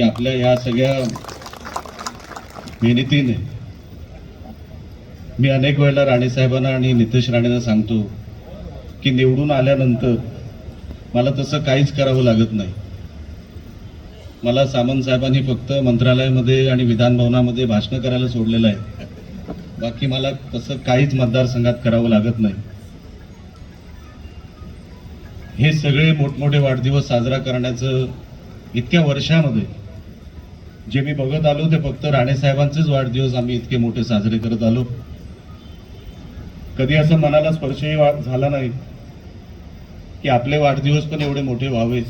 की आपल्या ह्या सगळ्या मेहनतीने मी अनेक वेळेला राणेसाहेबांना आणि नितेश राणेंना सांगतो की निवडून आल्यानंतर मला तसं काहीच करावं लागत नाही. मला सामंत साहेबांनी फक्त मंत्रालयामध्ये आणि विधानभवनामध्ये भाषणं करायला सोडलेलं आहे. बाकी मला तसं काहीच मतदारसंघात करावं लागत नाही. हे सगळे मोठमोठे वाढदिवस साजरा करण्याचं इतक्या वर्षामध्ये जे मी बघत आलो ते फक्त राणेसाहेबांचेच वाढदिवस आम्ही इतके मोठे साजरे करत आलो. कधी असं मनाला स्पर्शही झाला नाही की आपले वाढदिवस पण एवढे मोठे व्हावे.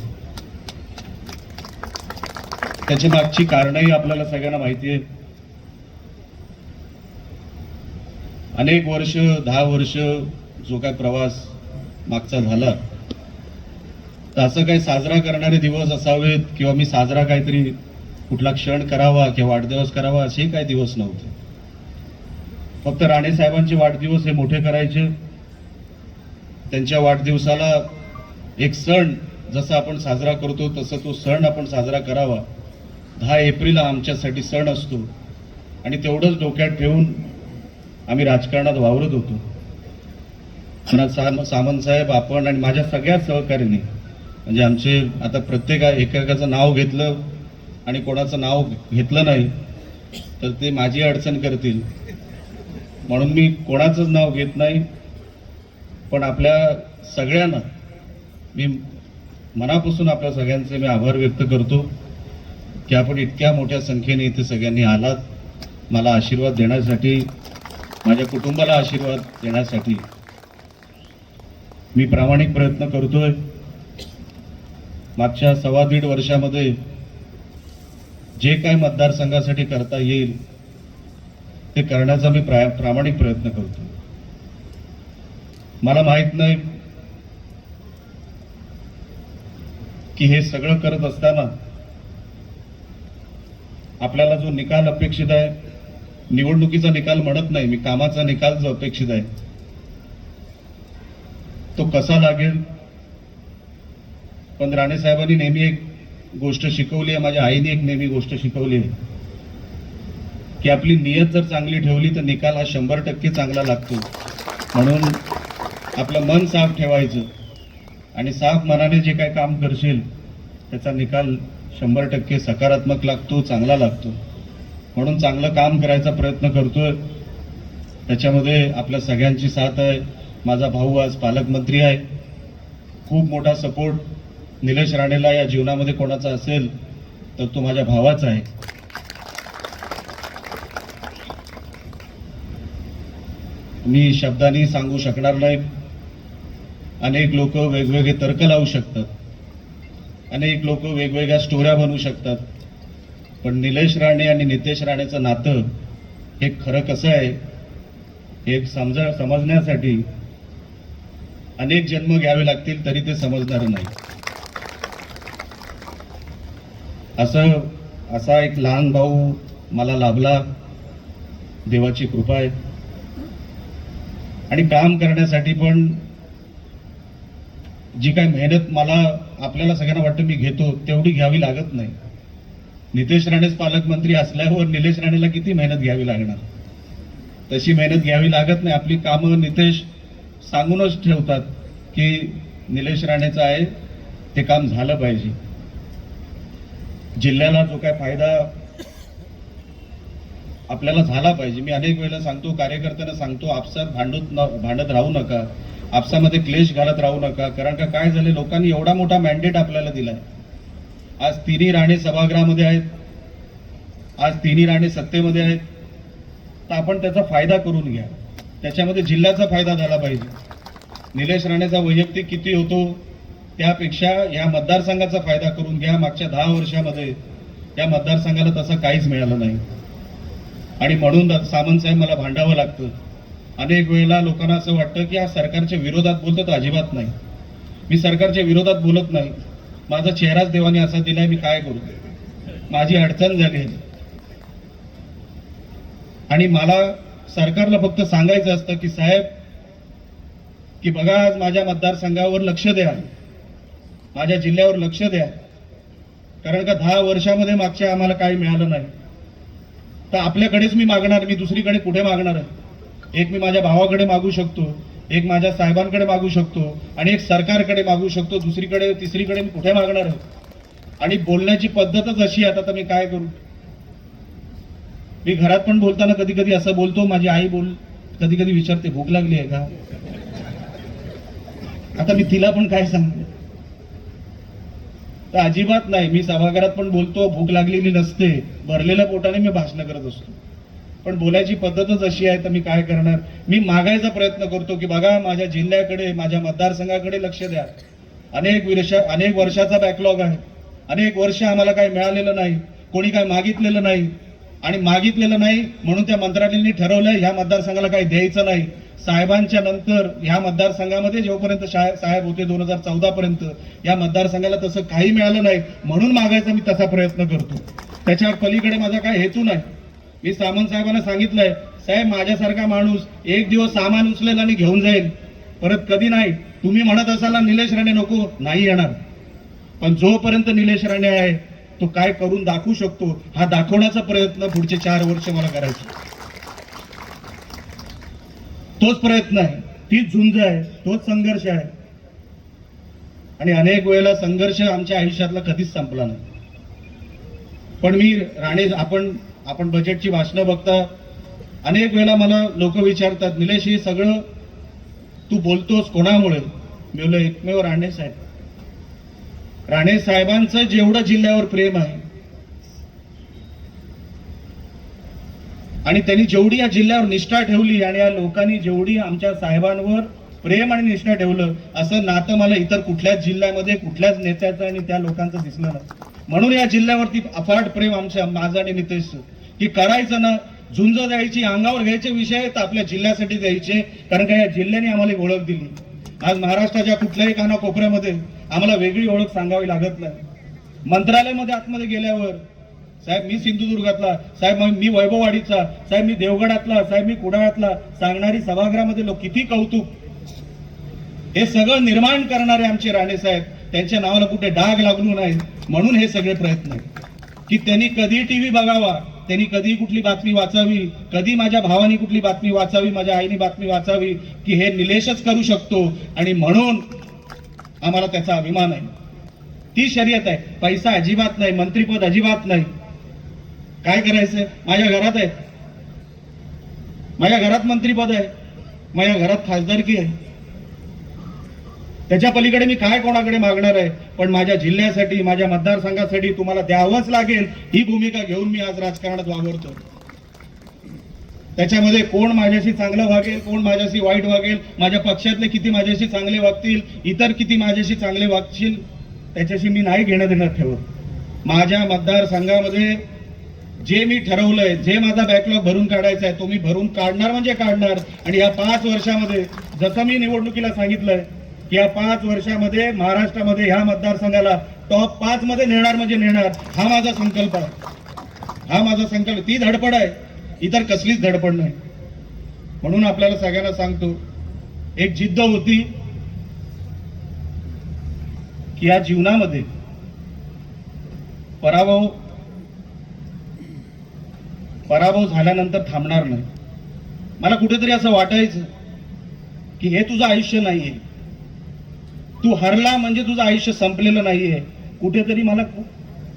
त्याची मागची कारणही आपल्याला सगळ्यांना माहिती आहे. अनेक वर्ष 10 वर्ष जो काय प्रवास मागचा झाला, तर असं काही साजरा करणारे दिवस असावेत किंवा मी साजरा काहीतरी कुठला क्षण करावा किंवा वाढदिवस करावा असे काही दिवस नव्हते. फक्त राणेसाहेबांचे वाढदिवस हे मोठे करायचे. त्यांच्या वाढदिवसाला एक सण जसा आपण साजरा करतो तसं तो सण आपण साजरा करावा. 10 एप्रिल हा आमच्यासाठी सण असतो आणि तेवढंच डोक्यात ठेवून आम्ही राजकारणात वावरत होतो. सामंत साहेब, आपण आणि माझ्या सगळ्या सहकार्याने, म्हणजे आमचे आता प्रत्येक एकेकाचं नाव घेतलं आणि कोणाचं नाव घेतलं नाही तर ते माझी अडचण करतील, म्हणून मी कोणाचंच नाव घेत नाही. पण आपल्या सगळ्यांना मी मनापासून आपल्या सगळ्यांचे मी आभार व्यक्त करतो की आपण इतक्या मोठ्या संख्येने इथे सगळ्यांनी आलात. मला आशीर्वाद देण्यासाठी, माझ्या कुटुंबाला आशीर्वाद देण्यासाठी मी प्रामाणिक प्रयत्न करतोय. मागच्या 1.25 वर्षामध्ये जे काही मतदारसंघासाठी करता येईल ते करण्याचा मी प्रामाणिक प्रयत्न करतो. मला माहित नाही की हे सगळं करत असताना आपल्याला जो निकाल अपेक्षित आहे, निवडणुकीचा निकाल म्हणत नाही मी, कामाचा निकाल जो अपेक्षित आहे तो कसा लागेल. पण राणेसाहेबांनी नेहमी एक गोष्ट शिकवली आहे, माझ्या आईने एक नेहमी गोष्ट शिकवली आहे की आपली नियत जर चांगली ठेवली तर निकाल हा 100% चांगला लागतो. म्हणून आपलं मन साफ ठेवायचं आणि साफ मनाने जे काही काम करशील त्याचा निकाल 100% सकारात्मक लागतो, चांगला लागतो. म्हणून चांगलं काम करायचा प्रयत्न करतोय. त्याच्यामध्ये आपल्या सगळ्यांची साथ आहे. माझा भाऊ आज पालकमंत्री आहे. खूप मोठा सपोर्ट निलेश राणेला या जीवनामध्ये कोणाचा असेल तर तो माझ्या भावाचा आहे. मी शब्दांनी सांगू शकणार नाही. अनेक लोक वेगवेगळे तर्क लावू शकतात, अनेक लोक वेगवेगळ्या स्टोऱ्या बनवू शकतात, पण निलेश राणे आणि नितेश राणेचं नातं हे खरं कसं आहे हे समजण्यासाठी अनेक जन्म घ्यावे लागतील तरी ते समजणार नाही. असा एक लहान भाऊ मला लाभला, देवाची कृपा आहे. आणि काम करण्यासाठी पण जी काय मेहनत मला आपल्याला सगळ्यांना वाटतं मी घेतो तेवढी घ्यावी लागत नाही. नितेश राणेच पालकमंत्री असल्यावर निलेश राणेला किती मेहनत घ्यावी लागणार, तशी मेहनत घ्यावी लागत नाही. आपली कामं नितेश सांगूनच ठेवतात की निलेश राणेचं आहे ते काम झालं पाहिजे. जिल्ह्याला जो काय फायदा आपल्याला झाला पाहिजे. मी अनेक वेळेला सांगतो, कार्यकर्त्यांना सांगतो, आपसात भांडत राहू नका, आपसामध्ये क्लेश घालत राहू नका. कारण का काय झाले, लोकांनी एवढा मोठा मॅन्डेट आपल्याला दिलाय. आज तिन्ही राणे सभागृहामध्ये आहेत, आज तिन्ही राणे सत्तेमध्ये आहेत, तर आपण त्याचा फायदा करून घ्या. त्याच्यामध्ये जिल्ह्याचा फायदा झाला पाहिजे. निलेश राणेचा वैयक्तिक किती होतो त्यापेक्षा या मतदारसंघाचा फायदा करून घ्या. मागच्या 10 वर्षामध्ये या मतदारसंघाला तसं काहीच मिळालं नाही आणि म्हणून सामंत साहेब मला भांडावं लागतं. अनेक वेळेला लोकांना असं वाटतं की हा सरकारच्या विरोधात बोलतो, तर अजिबात नाही. मी सरकारच्या विरोधात बोलत नाही. माझा चेहराच देवाने असा दिलाय, मी काय करू, माझी अडचण झाली आणि मला सरकारला फक्त सांगायचं असतं की साहेब की बघा, आज माझ्या मतदारसंघावर लक्ष द्या, माझ्या जिल्ह्यावर लक्ष द्या. कारण का 10 वर्षामध्ये मागच्या आम्हाला काही मिळालं नाही. तर आपल्याकडेच मी मागणार, मी दुसरीकडे कुठे मागणार आहे? एक मी माझ्या भावाकडे मागू शकतो, एक माझ्या साहेबांकडे मागू शकतो आणि एक सरकारकडे मागू शकतो. दुसरीकडे तिसरीकडे मी कुठे मागणार आहे? आणि बोलण्याची पद्धतच अशी आहे. आता मी काय करू? मी घरात पण बोलताना कधी कधी असं बोलतो, माझी आई कधी कधी विचारते भूक लागली आहे का? आता मी तिला पण काय सांगू? तर अजिबात नाही. मी सभागृहात पण बोलतो, भूक लागलेली नसते, भरलेल्या पोटाने मी भाषण करत असतो. पण बोलायची पद्धतच अशी आहे, तर मी काय करणार? मी मागायचा प्रयत्न करतो की बघा माझ्या जिल्ह्याकडे, माझ्या मतदारसंघाकडे लक्ष द्या. अनेक वर्षाचा बॅकलॉग आहे. अनेक वर्ष आम्हाला काही मिळालेलं नाही, कोणी काही मागितलेलं नाही. आणि मागितलेलं नाही म्हणून त्या मंत्र्यांनी ठरवलंय ह्या मतदारसंघाला काही द्यायचं नाही. साहेबांच्या नंतर ह्या मतदारसंघामध्ये जोपर्यंत साहेब होते 2014 पर्यंत या मतदारसंघाला तसं काही मिळालं नाही, म्हणून मागायचा मी तसा प्रयत्न करतो. त्याच्या पलीकडे माझा काय हेतू नाही. मी सामंत साहेबांना सांगितलंय, साहेब माझ्यासारखा माणूस एक दिवस सामान उचलेल आणि घेऊन जाईल, परत कधी नाही. तुम्ही म्हणत असाल ना निलेश राणे नको, नाही येणार. पण जोपर्यंत निलेश राणे आहे तो काय करून दाखवू शकतो हा दाखवण्याचा प्रयत्न पुढचे 4 वर्ष मला करायचे. तोच प्रयत्न आहे, तीच झुंज आहे, तोच संघर्ष आहे. आणि अनेक वेळेला संघर्ष आमच्या आयुष्यातला कधीच संपला नाही. पण मी राणे, आपण बजेटची भाषणं बघता अनेक वेळेला मला लोक विचारतात, निलेश हे सगळं तू बोलतोस कोणामुळे? मी बोललो एकमेव राणे साहेब. राणे साहेबांचं जेवढं जिल्ह्यावर प्रेम आहे आणि त्यांनी जेवढी या जिल्ह्यावर निष्ठा ठेवली आणि या लोकांनी जेवढी आमच्या साहेबांवर प्रेम आणि निष्ठा ठेवलं, असं नातं मला इतर कुठल्याच जिल्ह्यामध्ये कुठल्याच नेत्याचं आणि त्या लोकांचं दिसलं नाही. म्हणून या जिल्ह्यावरती अफाट प्रेम माझं आणि नितेशचं, की करायचं ना, झुंज द्यायची, अंगावर घ्यायचे विषय तर आपल्या जिल्ह्यासाठी द्यायचे. कारण का या जिल्ह्याने आम्हाला एक ओळख दिली. आज महाराष्ट्राच्या कुठल्याही कानाकोपऱ्यामध्ये आम्हाला वेगळी ओळख सांगावी लागत नाही. मंत्रालयामध्ये आतमध्ये गेल्यावर साहेब मी सिंधुदुर्गातला, साहेब मी वैभववाडीचा, साहेब मी देवगडातला, साहेब मी कुडाळातला सांगणारी सभागृहामध्ये लोक किती कौतुक. हे सगळं निर्माण करणारे आमचे राणे साहेब, त्यांच्या नावाला कुठे डाग लागू नाही म्हणून हे सगळे प्रयत्न की त्यांनी कधी टीव्ही बघावा, त्यांनी कधी कुठली बातमी वाचावी, कधी माझ्या भावानी कुठली बातमी वाचावी, माझ्या आईने बातमी वाचावी की हे निलेशच करू शकतो. आणि म्हणून आम्हाला त्याचा अभिमान आहे. ती शर्यत आहे. पैसा अजिबात नाही, मंत्रीपद अजिबात नाही. काय करायचंय? माझ्या घरात आहे, माझ्या घरात मंत्रीपद आहे, माझ्या घरात खासदारकी आहे. त्याच्या पलीकडे मी काय कोणाकडे मागणार आहे? पण माझ्या जिल्ह्यासाठी, माझ्या मतदारसंघासाठी तुम्हाला द्यावंच लागेल ही भूमिका घेऊन मी आज राजकारणात वावरतो. त्याच्यामध्ये कोण माझ्याशी चांगलं वागेल, कोण माझ्याशी वाईट वागेल, माझ्या पक्षातले किती माझ्याशी चांगले वागतील, इतर किती माझ्याशी चांगले वागतील, त्याच्याशी मी नाही घेणं देणं ठेवत. माझ्या मतदारसंघामध्ये जे मी ठरवलंय, जे माझा बॅकलॉग भरून काढायचा आहे तो मी भरून काढणार म्हणजे काढणार. आणि या 5 वर्षामध्ये जसं मी निवडणुकीला सांगितलंय की या 5 वर्षामध्ये महाराष्ट्रामध्ये ह्या मतदारसंघाला टॉप 5 मध्ये नेणार म्हणजे नेणार, हा माझा संकल्प आहे. हा माझा संकल्प, ती धडपड आहे, इतर कसलीच धडपड नाही. म्हणून आपल्याला सगळ्यांना सांगतो, एक जिद्द होती की या जीवनामध्ये पराभव झाल्यानंतर थांबणार नाही. मला कुठेतरी असं वाटायचं की हे तुझं आयुष्य नाहीये, तू हरला म्हणजे तुझं आयुष्य संपलेलं नाहीये. कुठेतरी मला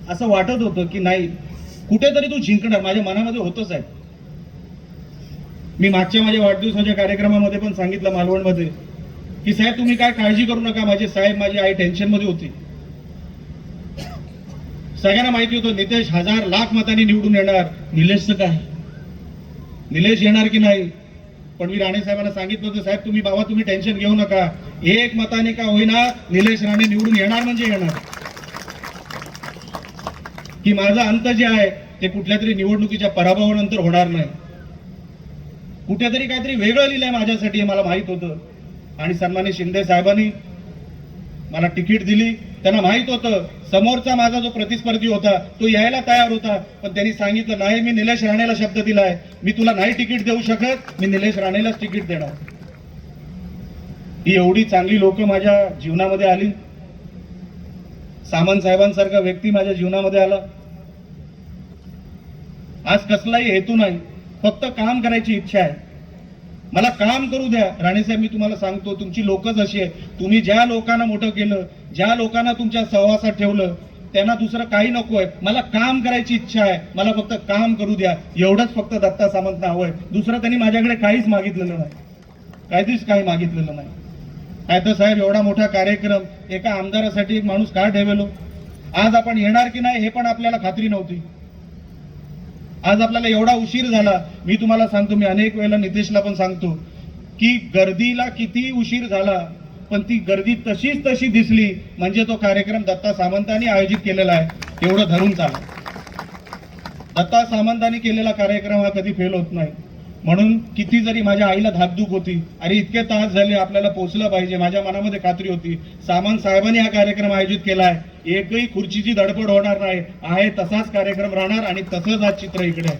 असं वाटत होतं की नाही, कुठेतरी तू जिंकणार. माझ्या मनामध्ये होतच आहे. मी मागच्या माझ्या वाढदिवसाच्या कार्यक्रमामध्ये पण सांगितलं मालवणमध्ये की साहेब तुम्ही काय काळजी करू नका, माझे साहेब माझी आई टेन्शन मध्ये होती. सगळ्यांना माहिती होतं नितेश 1000 लाख मतांनी निवडून येणार, निलेशचं काय, निलेश येणार की नाही. पण मी राणे साहेबांना सांगितलं होतं, साहेब तुम्ही टेन्शन घेऊ नका, 1 मताने का होईना निलेश राणे निवडून येणार म्हणजे येणार. की माझा अंत जे आहे ते कुठल्या तरी निवडणुकीच्या पराभवानंतर होणार नाही. कुठेतरी काहीतरी वेगळं लिहिलंय माझ्यासाठी हे मला माहित होतं. आणि सन्माननीय शिंदे साहेबांनी मला तिकीट दिली. त्यांना माहित होतं समोरचा माझा जो प्रतिस्पर्धी होता तो यायला तयार होता, पण त्यांनी सांगितलं नाही, मी निलेश राणेला शब्द दिलाय, मी तुला नाही तिकीट देऊ शकत, मी निलेश राणेलाच तिकीट देणार. ही एवढी चांगली लोक माझ्या जीवनामध्ये आली. सामंत साहेबांसारखा व्यक्ती माझ्या जीवनामध्ये आला. आज कसलाही हेतू नाही, फक्त काम करायची इच्छा आहे. मला काम करू द्या. राणेसाहेब, मी तुम्हाला सांगतो, तुमची लोकच अशी आहे. तुम्ही ज्या लोकांना मोठं केलं, ज्या लोकांना तुमच्या सहवासात ठेवलं, त्यांना दुसरं काही नको आहे. मला काम करायची इच्छा आहे, मला फक्त काम करू द्या, एवढंच फक्त दत्ता सामंतना हवंय. दुसरं त्यांनी माझ्याकडे काहीच मागितलेलं नाही, काहीच काही मागितलेलं नाही. काय तर साहेब, एवढा मोठा कार्यक्रम एका आमदारासाठी एक माणूस का ठेवलो? आज आपण येणार की नाही हे पण आपल्याला खात्री नव्हती. आज आपल्याला एवढा उशीर झाला. मी तुम्हाला सांगतो, मी अनेक वेळेला नितेशला पण सांगतो की गर्दीला किती उशीर झाला, पण ती गर्दी तशीच तशी दिसली म्हणजे तो कार्यक्रम दत्ता सामंतांनी आयोजित केलेला आहे एवढं धरून चाला. दत्ता सामंतांनी केलेला कार्यक्रम हा कधी फेल होत नाही. म्हणून किती जरी माझ्या आईला धाकधूक होती, अरे इतके तास झाले, आपल्याला पोहोचलं पाहिजे, माझ्या मनामध्ये खात्री होती. सामंत साहेबांनी हा कार्यक्रम आयोजित केला आहे, एकही खुर्चीची धडपड होणार नाही, आहे तसाच कार्यक्रम राहणार आणि तसंच आज चित्र इकडे आहे.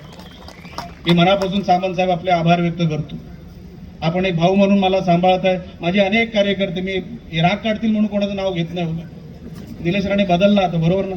मी मनापासून सामंत साहेब आपले आभार व्यक्त करतो. आपण एक भाऊ म्हणून मला सांभाळत आहे. माझे अनेक कार्यकर्ते, मी राग काढतील म्हणून कोणाचं नाव घेत नाही. निलेश राणे बदलला आता, बरोबर ना?